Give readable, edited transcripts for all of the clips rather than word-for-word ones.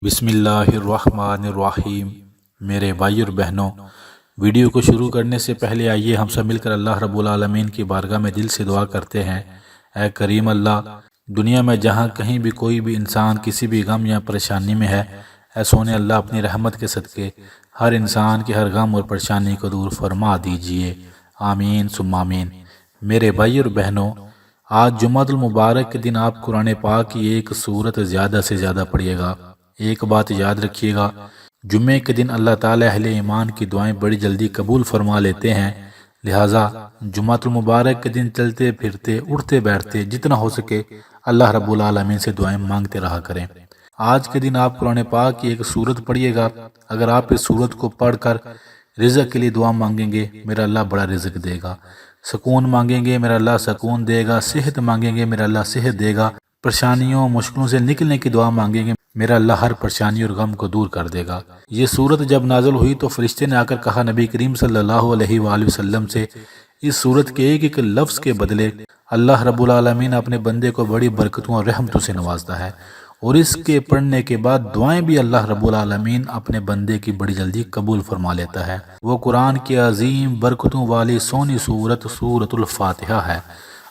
بسم اللہ الرحمن الرحیم۔ میرے بھائی اور بہنوں، ویڈیو کو شروع کرنے سے پہلے آئیے ہم سب مل کر اللہ رب العالمین کی بارگاہ میں دل سے دعا کرتے ہیں۔ اے کریم اللہ، دنیا میں جہاں کہیں بھی کوئی بھی انسان کسی بھی غم یا پریشانی میں ہے، اے سونے اللہ اپنی رحمت کے صدقے ہر انسان کے ہر غم اور پریشانی کو دور فرما دیجئے، آمین ثم آمین۔ میرے بھائی اور بہنوں، آج جمعہ المبارک کے دن آپ قرآن پاک کی ایک سورت زیادہ سے زیادہ پڑھیے گا۔ ایک بات یاد رکھیے گا، جمعے کے دن اللہ تعالیٰ اہل ایمان کی دعائیں بڑی جلدی قبول فرما لیتے ہیں، لہٰذا جمعہ المبارک کے دن چلتے پھرتے اٹھتے بیٹھتے جتنا ہو سکے اللہ رب العالمین سے دعائیں مانگتے رہا کریں۔ آج کے دن آپ قرآن پاک کی ایک سورت پڑھیے گا۔ اگر آپ اس سورت کو پڑھ کر رزق کے لیے دعا مانگیں گے، میرا اللہ بڑا رزق دے گا۔ سکون مانگیں گے، میرا اللہ سکون دے گا۔ صحت مانگیں گے، میرا اللہ صحت دے گا۔ پریشانیوں مشکلوں سے نکلنے کی دعا مانگیں گے، میرا اللہ ہر پریشانی اور غم کو دور کر دے گا۔ یہ سورت جب نازل ہوئی تو فرشتے نے آ کر کہا نبی کریم صلی اللہ علیہ وآلہ وسلم سے، اس سورت کے ایک ایک لفظ کے بدلے اللہ رب العالمین اپنے بندے کو بڑی برکتوں اور رحمتوں سے نوازتا ہے، اور اس کے پڑھنے کے بعد دعائیں بھی اللہ رب العالمین اپنے بندے کی بڑی جلدی قبول فرما لیتا ہے۔ وہ قرآن کی عظیم برکتوں والی سونی سورت سورۃ الفاتحہ ہے۔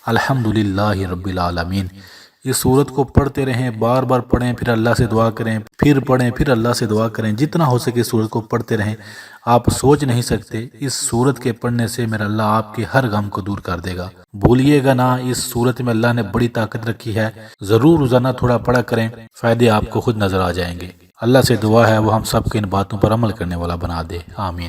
الحمدللہ رب العالمین۔ اس سورت کو پڑھتے رہیں، بار بار پڑھیں، پھر اللہ سے دعا کریں، پھر پڑھیں، پھر اللہ سے دعا کریں، جتنا ہو سکے سورت کو پڑھتے رہیں۔ آپ سوچ نہیں سکتے اس سورت کے پڑھنے سے میرا اللہ آپ کے ہر غم کو دور کر دے گا۔ بھولیے گا نہ، اس سورت میں اللہ نے بڑی طاقت رکھی ہے۔ ضرور روزانہ تھوڑا پڑھا کریں، فائدے آپ کو خود نظر آ جائیں گے۔ اللہ سے دعا ہے وہ ہم سب کو ان باتوں پر عمل کرنے والا بنا دے، آمین۔